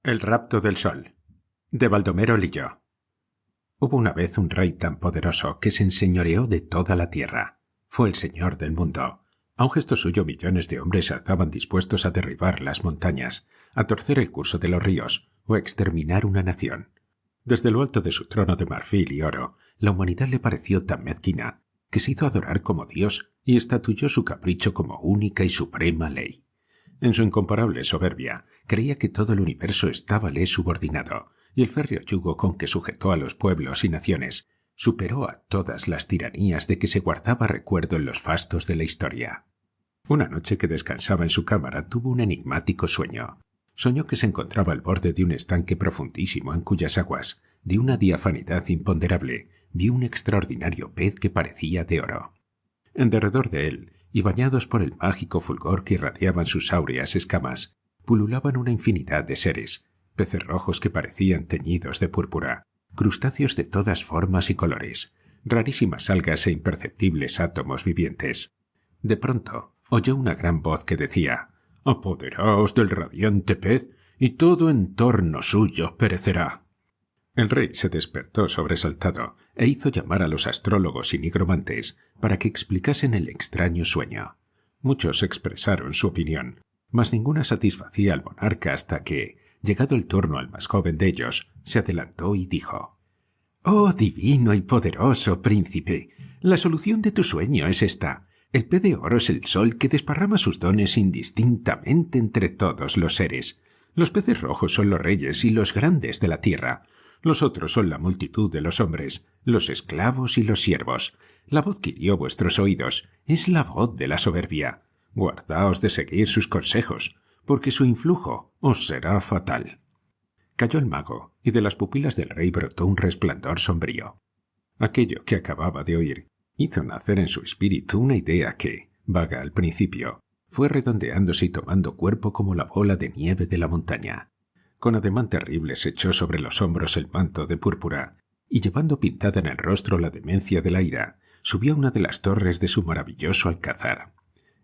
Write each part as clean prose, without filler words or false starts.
El rapto del sol, de Baldomero Lillo. Hubo una vez un rey tan poderoso que se enseñoreó de toda la tierra. Fue el señor del mundo. A un gesto suyo millones de hombres se alzaban dispuestos a derribar las montañas, a torcer el curso de los ríos o a exterminar una nación. Desde lo alto de su trono de marfil y oro, la humanidad le pareció tan mezquina que se hizo adorar como Dios y estatuyó su capricho como única y suprema ley. En su incomparable soberbia, creía que todo el universo estábale subordinado, y el férreo yugo con que sujetó a los pueblos y naciones superó a todas las tiranías de que se guardaba recuerdo en los fastos de la historia. Una noche que descansaba en su cámara tuvo un enigmático sueño. Soñó que se encontraba al borde de un estanque profundísimo en cuyas aguas, de una diafanidad imponderable, vio un extraordinario pez que parecía de oro. En derredor de él, y bañados por el mágico fulgor que irradiaban sus áureas escamas, pululaban una infinidad de seres, peces rojos que parecían teñidos de púrpura, crustáceos de todas formas y colores, rarísimas algas e imperceptibles átomos vivientes. De pronto oyó una gran voz que decía: «Apoderaos del radiante pez, y todo en torno suyo perecerá». El rey se despertó sobresaltado e hizo llamar a los astrólogos y nigromantes para que explicasen el extraño sueño. Muchos expresaron su opinión, mas ninguna satisfacía al monarca hasta que, llegado el turno al más joven de ellos, se adelantó y dijo: «Oh divino y poderoso príncipe, la solución de tu sueño es esta. El pez de oro es el sol que desparrama sus dones indistintamente entre todos los seres. Los peces rojos son los reyes y los grandes de la tierra. Los otros son la multitud de los hombres, los esclavos y los siervos. La voz que hirió vuestros oídos es la voz de la soberbia. Guardaos de seguir sus consejos, porque su influjo os será fatal». Calló el mago, y de las pupilas del rey brotó un resplandor sombrío. Aquello que acababa de oír hizo nacer en su espíritu una idea que, vaga al principio, fue redondeándose y tomando cuerpo como la bola de nieve de la montaña. Con ademán terrible se echó sobre los hombros el manto de púrpura, y llevando pintada en el rostro la demencia de la ira, subió a una de las torres de su maravilloso alcázar.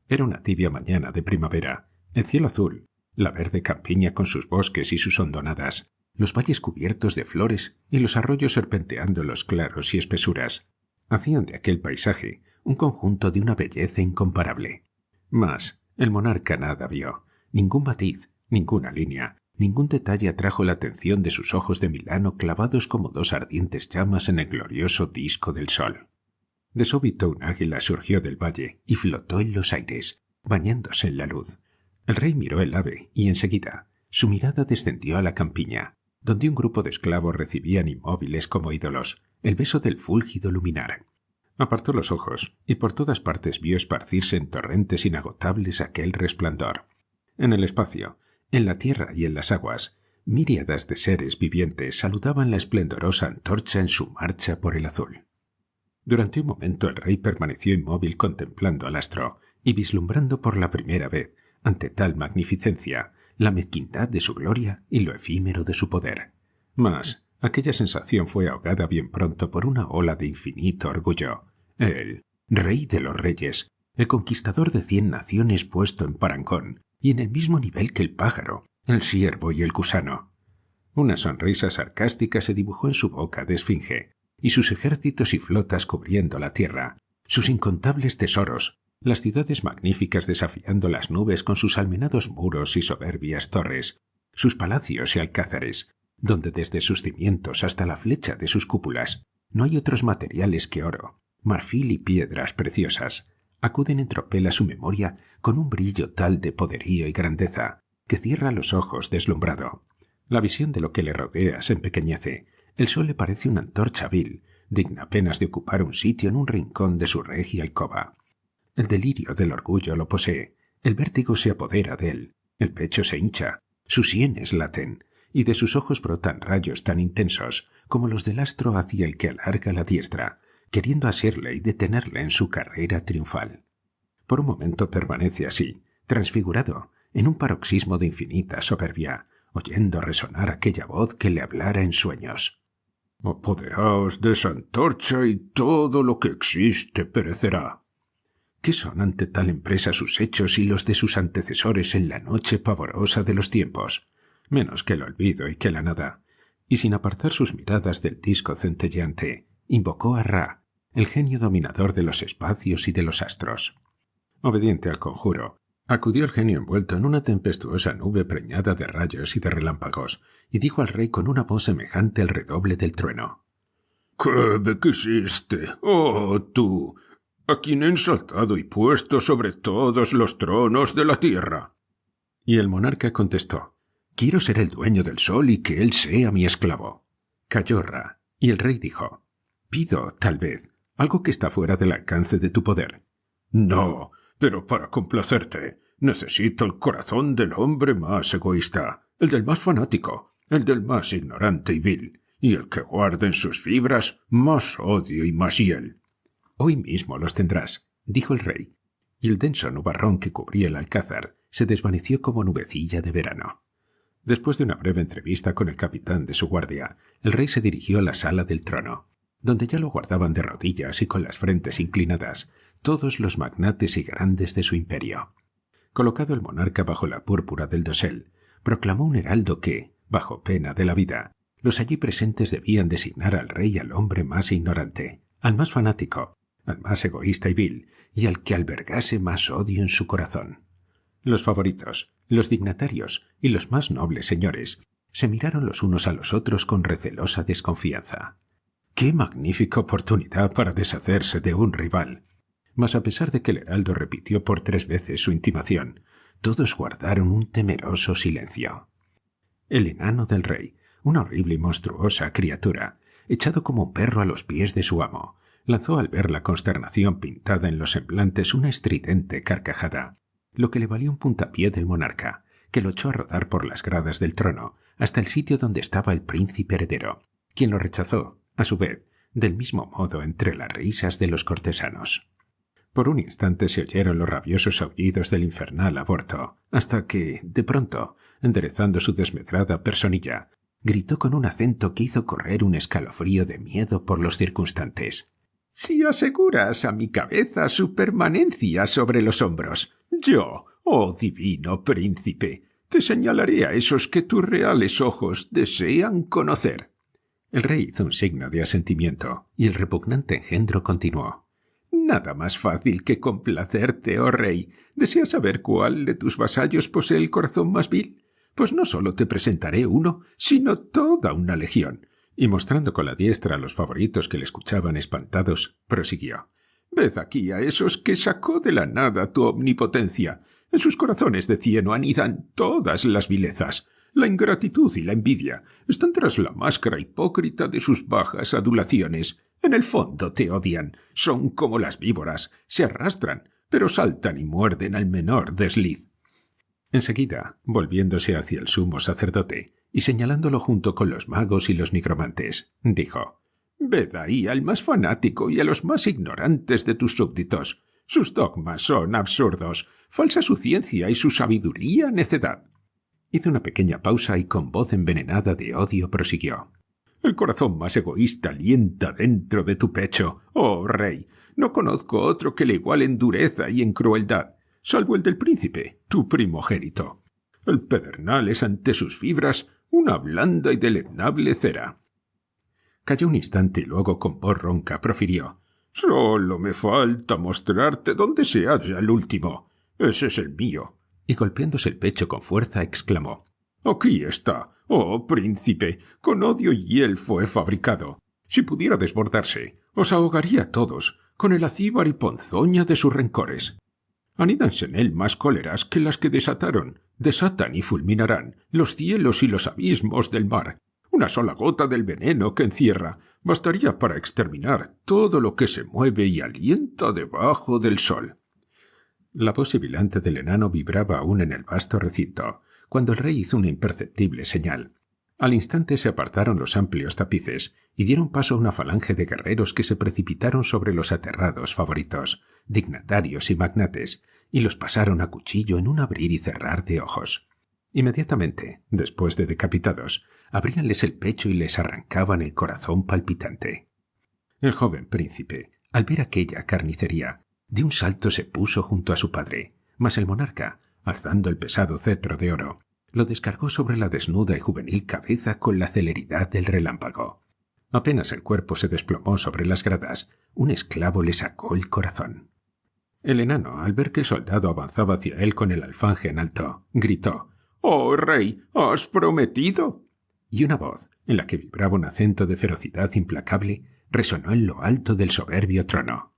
Era una tibia mañana de primavera, el cielo azul, la verde campiña con sus bosques y sus hondonadas, los valles cubiertos de flores y los arroyos serpenteando en los claros y espesuras, hacían de aquel paisaje un conjunto de una belleza incomparable. Mas el monarca nada vio, ningún matiz, ninguna línea, ningún detalle atrajo la atención de sus ojos de Milano clavados como dos ardientes llamas en el glorioso disco del sol. De súbito un águila surgió del valle y flotó en los aires, bañándose en la luz. El rey miró el ave y enseguida su mirada descendió a la campiña, donde un grupo de esclavos recibían inmóviles como ídolos el beso del fúlgido luminar. Apartó los ojos y por todas partes vio esparcirse en torrentes inagotables aquel resplandor. En el espacio, en la tierra y en las aguas, miríadas de seres vivientes saludaban la esplendorosa antorcha en su marcha por el azul. Durante un momento el rey permaneció inmóvil contemplando al astro y vislumbrando por la primera vez, ante tal magnificencia, la mezquindad de su gloria y lo efímero de su poder. Mas aquella sensación fue ahogada bien pronto por una ola de infinito orgullo. El rey de los reyes, el conquistador de 100 naciones puesto en parangón, y en el mismo nivel que el pájaro, el ciervo y el gusano. Una sonrisa sarcástica se dibujó en su boca de esfinge, y sus ejércitos y flotas cubriendo la tierra, sus incontables tesoros, las ciudades magníficas desafiando las nubes con sus almenados muros y soberbias torres, sus palacios y alcázares, donde desde sus cimientos hasta la flecha de sus cúpulas no hay otros materiales que oro, marfil y piedras preciosas, acuden en tropel a su memoria con un brillo tal de poderío y grandeza que cierra los ojos deslumbrado. La visión de lo que le rodea se empequeñece. El sol le parece una antorcha vil, digna apenas de ocupar un sitio en un rincón de su regia alcoba. El delirio del orgullo lo posee, el vértigo se apodera de él, el pecho se hincha, sus sienes laten, y de sus ojos brotan rayos tan intensos como los del astro hacia el que alarga la diestra, queriendo asirle y detenerle en su carrera triunfal. Por un momento permanece así, transfigurado, en un paroxismo de infinita soberbia, oyendo resonar aquella voz que le hablara en sueños. «Apoderaos de esa antorcha y todo lo que existe perecerá». ¿Qué son ante tal empresa sus hechos y los de sus antecesores en la noche pavorosa de los tiempos? menos que el olvido y que la nada, y sin apartar sus miradas del disco centelleante, invocó a Ra, el genio dominador de los espacios y de los astros. Obediente al conjuro, acudió el genio envuelto en una tempestuosa nube preñada de rayos y de relámpagos, y dijo al rey con una voz semejante al redoble del trueno: «¿Qué me quisiste, oh tú, a quien he ensalzado y puesto sobre todos los tronos de la tierra?» Y el monarca contestó: «Quiero ser el dueño del sol y que él sea mi esclavo». Calló Ra, y el rey dijo: «Pido, tal vez, algo que está fuera del alcance de tu poder». «No, pero para complacerte, necesito el corazón del hombre más egoísta, el del más fanático, el del más ignorante y vil, y el que guarda en sus fibras más odio y más hiel». «Hoy mismo los tendrás», dijo el rey, y el denso nubarrón que cubría el alcázar se desvaneció como nubecilla de verano. Después de una breve entrevista con el capitán de su guardia, el rey se dirigió a la sala del trono, donde ya lo guardaban de rodillas y con las frentes inclinadas todos los magnates y grandes de su imperio. Colocado el monarca bajo la púrpura del dosel, proclamó un heraldo que, bajo pena de la vida, los allí presentes debían designar al rey al hombre más ignorante, al más fanático, al más egoísta y vil, y al que albergase más odio en su corazón. Los favoritos, los dignatarios y los más nobles señores se miraron los unos a los otros con recelosa desconfianza. ¡Qué magnífica oportunidad para deshacerse de un rival! Mas a pesar de que el heraldo repitió por 3 veces su intimación, todos guardaron un temeroso silencio. El enano del rey, una horrible y monstruosa criatura, echado como un perro a los pies de su amo, lanzó al ver la consternación pintada en los semblantes una estridente carcajada, lo que le valió un puntapié del monarca, que lo echó a rodar por las gradas del trono hasta el sitio donde estaba el príncipe heredero, quien lo rechazó, a su vez, del mismo modo entre las risas de los cortesanos. Por un instante se oyeron los rabiosos aullidos del infernal aborto, hasta que, de pronto, enderezando su desmedrada personilla, gritó con un acento que hizo correr un escalofrío de miedo por los circunstantes: «Si aseguras a mi cabeza su permanencia sobre los hombros, yo, oh divino príncipe, te señalaré a esos que tus reales ojos desean conocer». El rey hizo un signo de asentimiento, y el repugnante engendro continuó: «Nada más fácil que complacerte, oh rey. ¿Deseas saber cuál de tus vasallos posee el corazón más vil? Pues no solo te presentaré uno, sino toda una legión». Y mostrando con la diestra a los favoritos que le escuchaban espantados, prosiguió: «Ved aquí a esos que sacó de la nada tu omnipotencia. En sus corazones de cieno anidan todas las vilezas. La ingratitud y la envidia están tras la máscara hipócrita de sus bajas adulaciones. En el fondo te odian, son como las víboras, se arrastran, pero saltan y muerden al menor desliz». Enseguida, volviéndose hacia el sumo sacerdote y señalándolo junto con los magos y los nigromantes, dijo: «Ved ahí al más fanático y a los más ignorantes de tus súbditos. Sus dogmas son absurdos, falsa su ciencia y su sabiduría necedad». Hizo una pequeña pausa y con voz envenenada de odio prosiguió: «El corazón más egoísta alienta dentro de tu pecho, oh rey. No conozco otro que le iguale en dureza y en crueldad, salvo el del príncipe, tu primogénito. El pedernal es ante sus fibras una blanda y deleznable cera». Calló un instante y luego con voz ronca profirió: «Solo me falta mostrarte dónde se halla el último. Ese es el mío». Y golpeándose el pecho con fuerza exclamó: «Aquí está, oh príncipe, con odio y hiel fue fabricado. Si pudiera desbordarse, os ahogaría a todos con el acíbar y ponzoña de sus rencores. Anídanse en él más cóleras que las que desatan y fulminarán los cielos y los abismos del mar. Una sola gota del veneno que encierra bastaría para exterminar todo lo que se mueve y alienta debajo del sol». La voz sibilante del enano vibraba aún en el vasto recinto, cuando el rey hizo una imperceptible señal. Al instante se apartaron los amplios tapices y dieron paso a una falange de guerreros que se precipitaron sobre los aterrados favoritos, dignatarios y magnates, y los pasaron a cuchillo en un abrir y cerrar de ojos. Inmediatamente, después de decapitados, abríanles el pecho y les arrancaban el corazón palpitante. El joven príncipe, al ver aquella carnicería, de un salto se puso junto a su padre, mas el monarca, alzando el pesado cetro de oro, Lo descargó sobre la desnuda y juvenil cabeza con la celeridad del relámpago. Apenas el cuerpo se desplomó sobre las gradas, un esclavo le sacó el corazón. El enano, al ver que el soldado avanzaba hacia él con el alfanje en alto, gritó: «¡Oh, rey! ¿Has prometido?» Y una voz, en la que vibraba un acento de ferocidad implacable, resonó en lo alto del soberbio trono: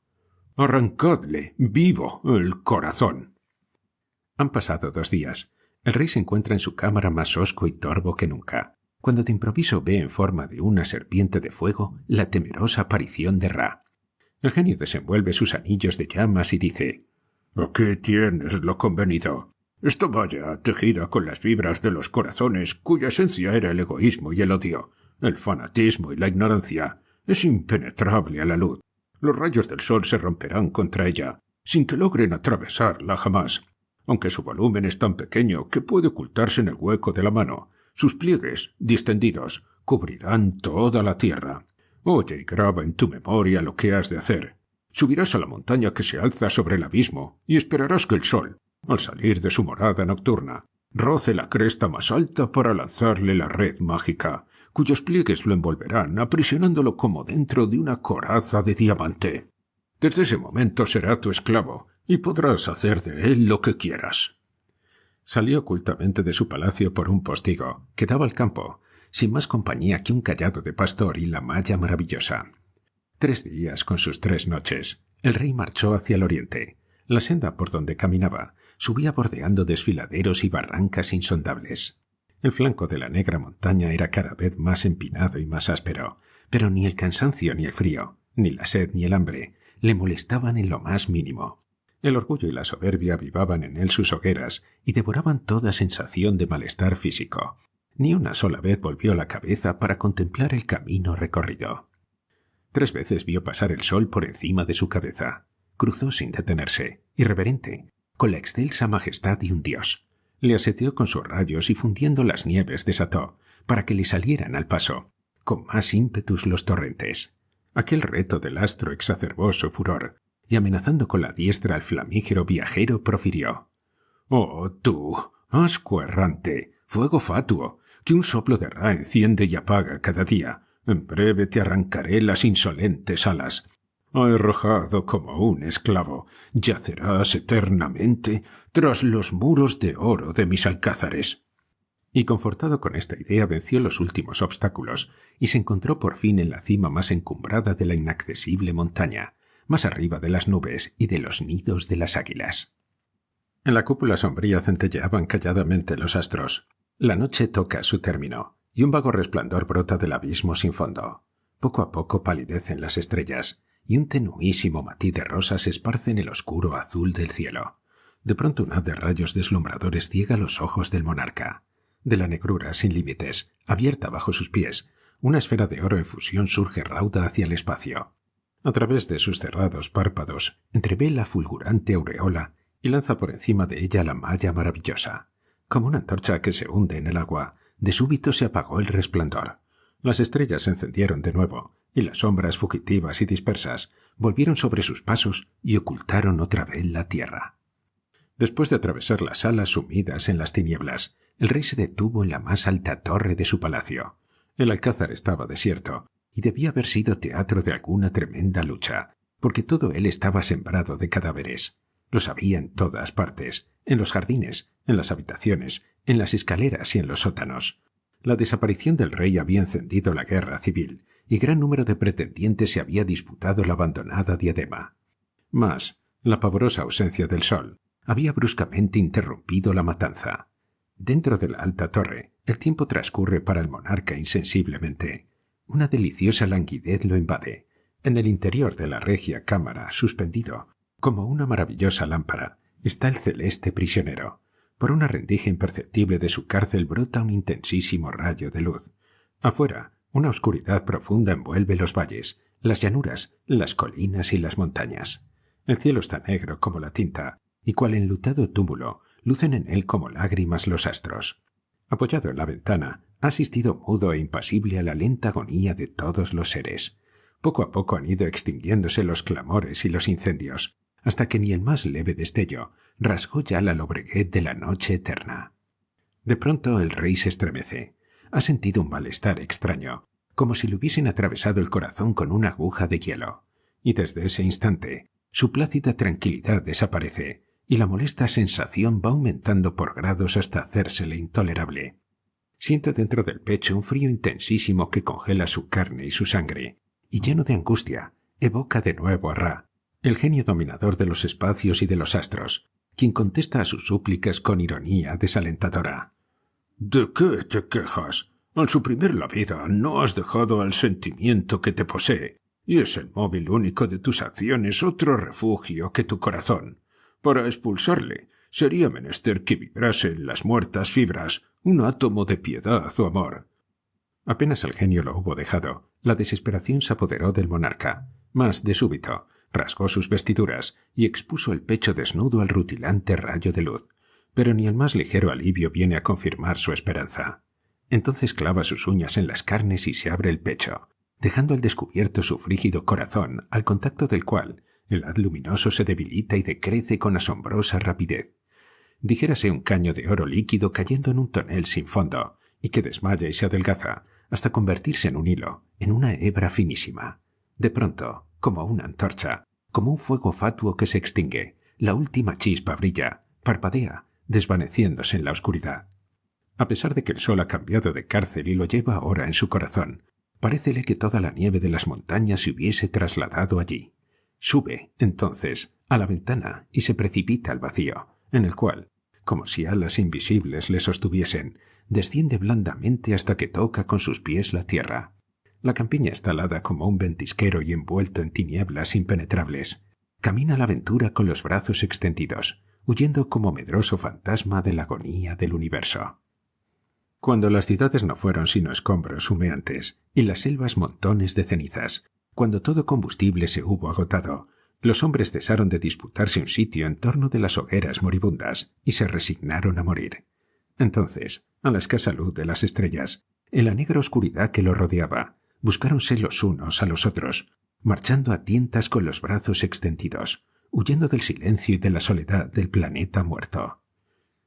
«Arrancadle, vivo, el corazón». Han pasado 2 días. El rey se encuentra en su cámara más hosco y torvo que nunca, cuando de improviso ve en forma de una serpiente de fuego la temerosa aparición de Ra. El genio desenvuelve sus anillos de llamas y dice: «Aquí tienes lo convenido. Esta valla, tejida con las fibras de los corazones, cuya esencia era el egoísmo y el odio, el fanatismo y la ignorancia, es impenetrable a la luz. Los rayos del sol se romperán contra ella, sin que logren atravesarla jamás. Aunque su volumen es tan pequeño que puede ocultarse en el hueco de la mano, sus pliegues, distendidos, cubrirán toda la tierra. Oye y graba en tu memoria lo que has de hacer. Subirás a la montaña que se alza sobre el abismo y esperarás que el sol, al salir de su morada nocturna, roce la cresta más alta para lanzarle la red mágica, cuyos pliegues lo envolverán, aprisionándolo como dentro de una coraza de diamante. Desde ese momento será tu esclavo, y podrás hacer de él lo que quieras». Salió ocultamente de su palacio por un postigo que daba al campo, sin más compañía que un cayado de pastor y la malla maravillosa. 3 días con sus 3 noches, el rey marchó hacia el oriente. La senda por donde caminaba subía bordeando desfiladeros y barrancas insondables. El flanco de la negra montaña era cada vez más empinado y más áspero, pero ni el cansancio ni el frío, ni la sed ni el hambre, le molestaban en lo más mínimo. El orgullo y la soberbia avivaban en él sus hogueras y devoraban toda sensación de malestar físico. Ni una sola vez volvió la cabeza para contemplar el camino recorrido. 3 veces vio pasar el sol por encima de su cabeza. Cruzó sin detenerse, irreverente, con la excelsa majestad de un dios. Le asedió con sus rayos y fundiendo las nieves desató, para que le salieran al paso, con más ímpetus los torrentes. Aquel reto del astro exacerbó su furor, y amenazando con la diestra al flamígero viajero profirió: «Oh, tú, ascua errante, fuego fatuo, que un soplo de Ra enciende y apaga cada día, en breve te arrancaré las insolentes alas. Arrojado como un esclavo, yacerás eternamente tras los muros de oro de mis alcázares». Y confortado con esta idea venció los últimos obstáculos y se encontró por fin en la cima más encumbrada de la inaccesible montaña, más arriba de las nubes y de los nidos de las águilas. En la cúpula sombría centelleaban calladamente los astros. La noche toca su término, y un vago resplandor brota del abismo sin fondo. Poco a poco palidecen las estrellas, y un tenuísimo matiz de rosa se esparce en el oscuro azul del cielo. De pronto un haz de rayos deslumbradores ciega los ojos del monarca. De la negrura sin límites, abierta bajo sus pies, una esfera de oro en fusión surge rauda hacia el espacio. A través de sus cerrados párpados entrevé la fulgurante aureola y lanza por encima de ella la malla maravillosa. Como una antorcha que se hunde en el agua, de súbito se apagó el resplandor. Las estrellas se encendieron de nuevo, y las sombras fugitivas y dispersas volvieron sobre sus pasos y ocultaron otra vez la tierra. Después de atravesar las salas sumidas en las tinieblas, el rey se detuvo en la más alta torre de su palacio. El alcázar estaba desierto, y debía haber sido teatro de alguna tremenda lucha, porque todo él estaba sembrado de cadáveres. Los había en todas partes, en los jardines, en las habitaciones, en las escaleras y en los sótanos. La desaparición del rey había encendido la guerra civil, y gran número de pretendientes se había disputado la abandonada diadema. Mas la pavorosa ausencia del sol había bruscamente interrumpido la matanza. Dentro de la alta torre, el tiempo transcurre para el monarca insensiblemente. Una deliciosa languidez lo invade. En el interior de la regia cámara, suspendido, como una maravillosa lámpara, está el celeste prisionero. Por una rendija imperceptible de su cárcel brota un intensísimo rayo de luz. Afuera, una oscuridad profunda envuelve los valles, las llanuras, las colinas y las montañas. El cielo está negro como la tinta, y cual enlutado túmulo, lucen en él como lágrimas los astros. Apoyado en la ventana, ha asistido mudo e impasible a la lenta agonía de todos los seres. Poco a poco han ido extinguiéndose los clamores y los incendios, hasta que ni el más leve destello rasgó ya la lobreguez de la noche eterna. De pronto el rey se estremece. Ha sentido un malestar extraño, como si le hubiesen atravesado el corazón con una aguja de hielo. Y desde ese instante, su plácida tranquilidad desaparece, y la molesta sensación va aumentando por grados hasta hacérsele intolerable. Siente dentro del pecho un frío intensísimo que congela su carne y su sangre, y lleno de angustia, evoca de nuevo a Ra, el genio dominador de los espacios y de los astros, quien contesta a sus súplicas con ironía desalentadora. ¿De qué te quejas? Al suprimir la vida no has dejado al sentimiento que te posee, y es el móvil único de tus acciones otro refugio que tu corazón. Para expulsarle, sería menester que vibrase en las muertas fibras un átomo de piedad o amor. Apenas el genio lo hubo dejado, la desesperación se apoderó del monarca, mas de súbito rasgó sus vestiduras y expuso el pecho desnudo al rutilante rayo de luz. Pero ni el más ligero alivio viene a confirmar su esperanza. Entonces clava sus uñas en las carnes y se abre el pecho, dejando al descubierto su frígido corazón, al contacto del cual el haz luminoso se debilita y decrece con asombrosa rapidez. Dijérase un caño de oro líquido cayendo en un tonel sin fondo, y que desmaya y se adelgaza, hasta convertirse en un hilo, en una hebra finísima. De pronto, como una antorcha, como un fuego fatuo que se extingue, la última chispa brilla, parpadea, desvaneciéndose en la oscuridad. A pesar de que el sol ha cambiado de cárcel y lo lleva ahora en su corazón, parécele que toda la nieve de las montañas se hubiese trasladado allí. Sube, entonces, a la ventana y se precipita al vacío, en el cual, como si alas invisibles le sostuviesen, desciende blandamente hasta que toca con sus pies la tierra. La campiña está alada como un ventisquero y envuelto en tinieblas impenetrables. Camina la aventura con los brazos extendidos, huyendo como medroso fantasma de la agonía del universo. Cuando las ciudades no fueron sino escombros humeantes y las selvas montones de cenizas, cuando todo combustible se hubo agotado, los hombres cesaron de disputarse un sitio en torno de las hogueras moribundas y se resignaron a morir. Entonces, a la escasa luz de las estrellas, en la negra oscuridad que los rodeaba, buscáronse los unos a los otros, marchando a tientas con los brazos extendidos, huyendo del silencio y de la soledad del planeta muerto.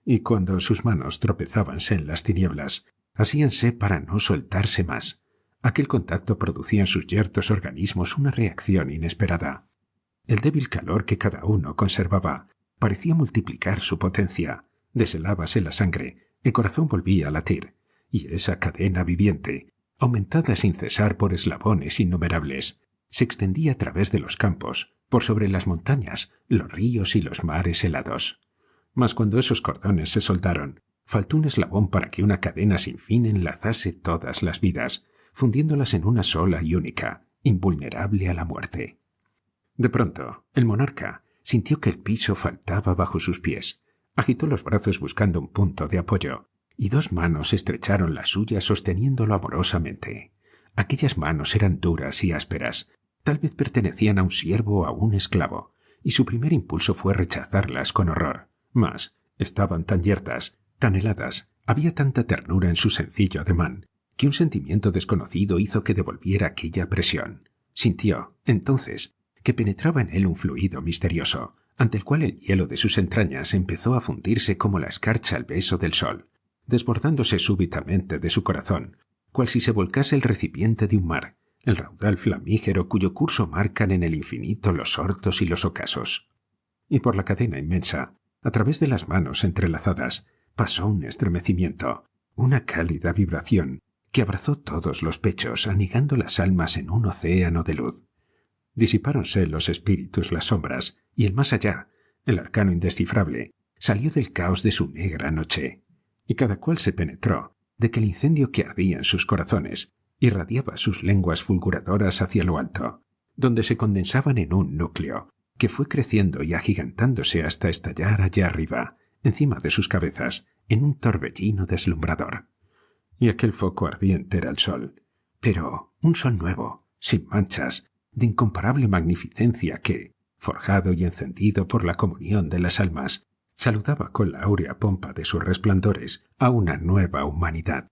Y cuando sus manos tropezábanse en las tinieblas, hacíanse para no soltarse más. Aquel contacto producía en sus yertos organismos una reacción inesperada. El débil calor que cada uno conservaba parecía multiplicar su potencia, deshelábase la sangre, el corazón volvía a latir, y esa cadena viviente, aumentada sin cesar por eslabones innumerables, se extendía a través de los campos, por sobre las montañas, los ríos y los mares helados. Mas cuando esos cordones se soltaron, faltó un eslabón para que una cadena sin fin enlazase todas las vidas, fundiéndolas en una sola y única, invulnerable a la muerte. De pronto, el monarca sintió que el piso faltaba bajo sus pies, agitó los brazos buscando un punto de apoyo, y dos manos estrecharon las suyas sosteniéndolo amorosamente. Aquellas manos eran duras y ásperas, tal vez pertenecían a un siervo o a un esclavo, y su primer impulso fue rechazarlas con horror. Mas estaban tan yertas, tan heladas, había tanta ternura en su sencillo ademán, que un sentimiento desconocido hizo que devolviera aquella presión. Sintió, entonces, que penetraba en él un fluido misterioso, ante el cual el hielo de sus entrañas empezó a fundirse como la escarcha al beso del sol, desbordándose súbitamente de su corazón, cual si se volcase el recipiente de un mar, el raudal flamígero cuyo curso marcan en el infinito los ortos y los ocasos. Y por la cadena inmensa, a través de las manos entrelazadas, pasó un estremecimiento, una cálida vibración que abrazó todos los pechos, anegando las almas en un océano de luz. Disipáronse los espíritus, las sombras, y el más allá, el arcano indescifrable, salió del caos de su negra noche, y cada cual se penetró de que el incendio que ardía en sus corazones irradiaba sus lenguas fulguradoras hacia lo alto, donde se condensaban en un núcleo, que fue creciendo y agigantándose hasta estallar allá arriba, encima de sus cabezas, en un torbellino deslumbrador. Y aquel foco ardiente era el sol, pero un sol nuevo, sin manchas, de incomparable magnificencia que, forjado y encendido por la comunión de las almas, saludaba con la áurea pompa de sus resplandores a una nueva humanidad.